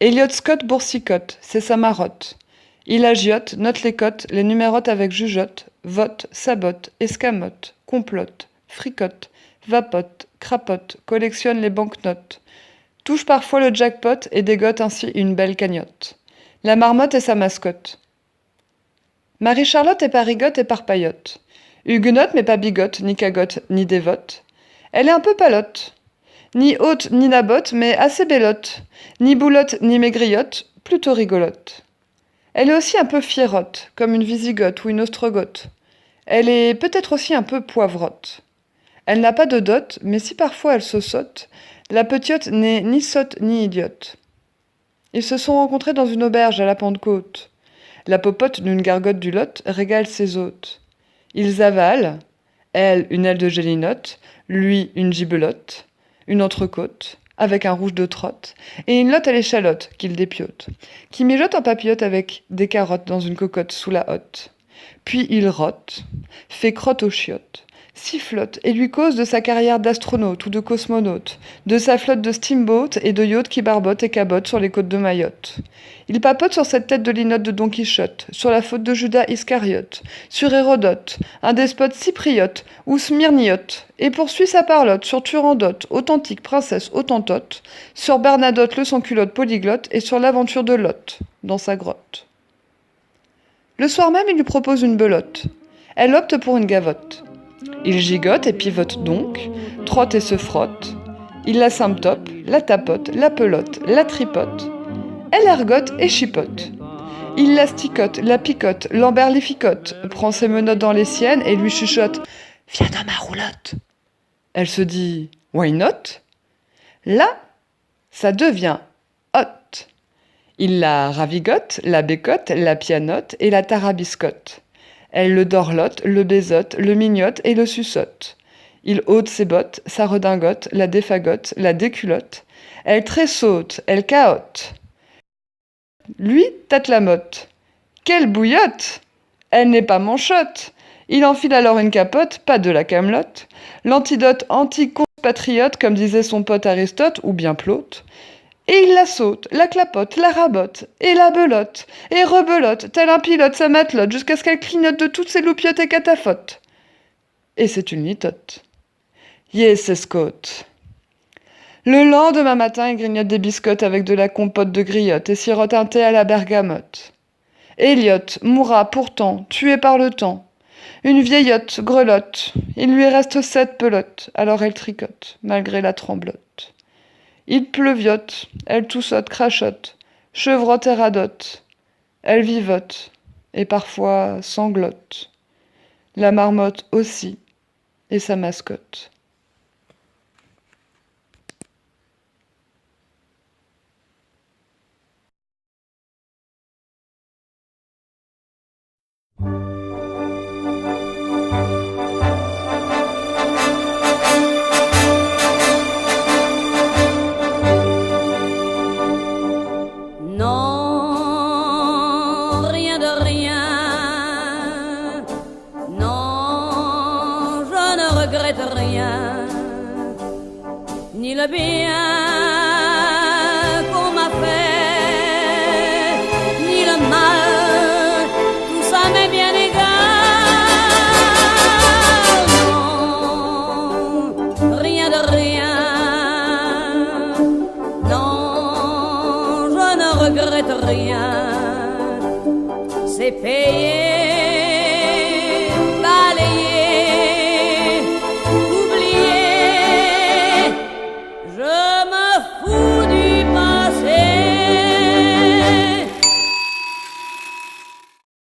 Elliot Scott boursicote, c'est sa marotte. Il agiote, note les cotes, les numérote avec jugeote, vote, sabote, escamote, complote, fricote, vapote, crapote, collectionne les banknotes. Touche parfois le jackpot et dégote ainsi une belle cagnotte. La marmotte est sa mascotte. Marie-Charlotte est parigote et parpaillote. Huguenote mais pas bigote, ni cagote, ni dévote. Elle est un peu palote. Ni haute ni nabote, mais assez bellotte. Ni boulotte ni maigriotte, plutôt rigolote. Elle est aussi un peu fierotte, comme une visigote ou une ostrogote. Elle est peut-être aussi un peu poivrotte. Elle n'a pas de dot, mais si parfois elle se saute, la petite n'est ni sotte ni idiote. Ils se sont rencontrés dans une auberge à la Pentecôte. La popote d'une gargote du Lot régale ses hôtes. Ils avalent, elle une aile de gélinotte, lui une gibelotte, une entrecôte, avec un rouge de trotte, et une lotte à l'échalote qu'il dépiote, qui mijote en papillote avec des carottes dans une cocotte sous la hotte. Puis il rote, fait crotte aux chiottes, sifflote et lui cause de sa carrière d'astronaute ou de cosmonaute, de sa flotte de steamboat et de yachts qui barbotent et cabotent sur les côtes de Mayotte. Il papote sur cette tête de linotte de Don Quichotte, sur la faute de Judas Iscariote, sur Hérodote, un despote cypriote ou smyrniote, et poursuit sa parlotte sur Turandote, authentique princesse autantote, sur Bernadotte le sans-culotte polyglotte et sur l'aventure de Lot, dans sa grotte. Le soir même, il lui propose une belote. Elle opte pour une gavotte. Il gigote et pivote donc, trotte et se frotte. Il la symptope, la tapote, la pelote, la tripote. Elle ergote et chipote. Il la sticote, la picote, l'emberlificote, prend ses menottes dans les siennes et lui chuchote « Viens dans ma roulotte !» Elle se dit « Why not ?» Là, ça devient hot. Il la ravigote, la bécote, la pianote et la tarabiscote. Elle le dorlote, le baisote, le mignote et le suçote. Il ôte ses bottes, sa redingote, la défagote, la déculotte. Elle tressaute, elle cahote. Lui tâte la motte. Quelle bouillotte! Elle n'est pas manchotte. Il enfile alors une capote, pas de la camelote. L'antidote anti-compatriote, comme disait son pote Aristote, ou bien Plaute. Et il la saute, la clapote, la rabote, et la belote, et rebelote, tel un pilote sa matelote, jusqu'à ce qu'elle clignote de toutes ses loupiottes et catafotes. Et c'est une litote. Yes, escote. Le lendemain matin, il grignote des biscottes avec de la compote de griotte et sirote un thé à la bergamote. Elliot mourra pourtant, tué par le temps. Une vieillotte grelotte, il lui reste 7 pelotes, alors elle tricote, malgré la tremblote. Il pleuviote, elle toussote, crachote, chevrotte et radote. Elle vivote, et parfois sanglote. La marmotte aussi, et sa mascotte. Non, rien de rien. Non, je ne regrette rien. Ni le bien,